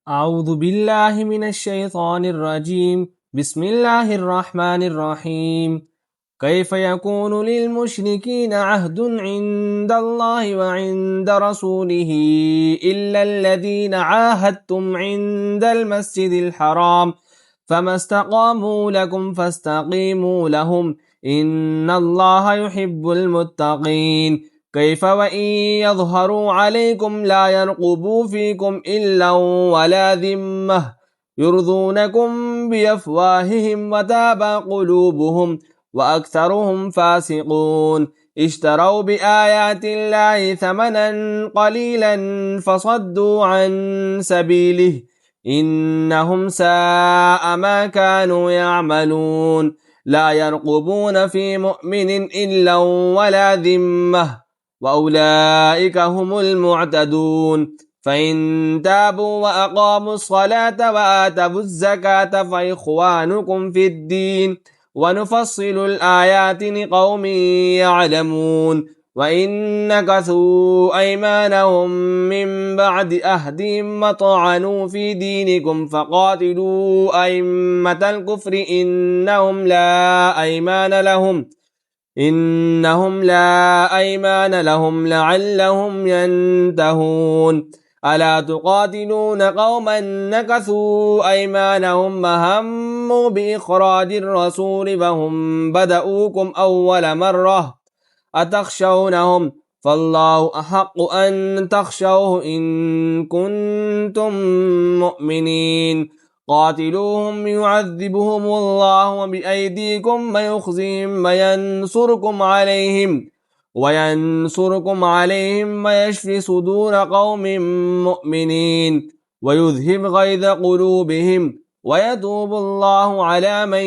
أعوذ بالله من الشيطان الرجيم بسم الله الرحمن الرحيم كيف يكون للمشركين عهد عند الله وعند رسوله إلا الذين عاهدتم عند المسجد الحرام فما استقاموا لكم فاستقيموا لهم إن الله يحب المتقين كيف وإن يظهروا عليكم لا يرقبوا فيكم إلا ولا ذمة يرضونكم بأفواههم وتابى قلوبهم وأكثرهم فاسقون اشتروا بآيات الله ثمنا قليلا فصدوا عن سبيله إنهم ساء ما كانوا يعملون لا يرقبون في مؤمن إلا ولا ذمة وأولئك هم المعتدون فإن تابوا وأقاموا الصلاة وآتوا الزكاة فإخوانكم في الدين ونفصل الآيات لقوم يعلمون وإن نكثوا أيمانهم من بعد أهدهم وطعنوا في دينكم فقاتلوا أئمة الكفر إنهم لا أيمان لهم لعلهم ينتهون ألا تقاتلون قوما نكثوا أيمانهم وهموا بإخراج الرسول وهم بدؤوكم أول مرة أتخشونهم فالله أحق أن تخشوه إن كنتم مؤمنين قاتلوهم يعذبهم الله بأيديكم ويخزيهم وينصركم عليهم ويشفي صدور قوم مؤمنين ويذهب غيظ قلوبهم ويتوب الله على من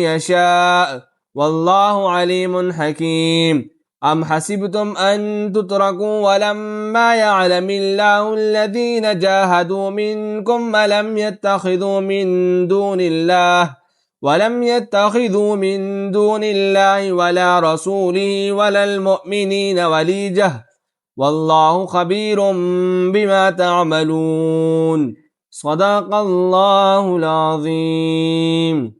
يشاء والله عليم حكيم أم حسبتم أن تتركوا ولما يعلم الله الذين جاهدوا منكم ولم يتخذوا من دون الله ولا رسوله ولا المؤمنين وليجة والله خبير بما تعملون صدق الله العظيم.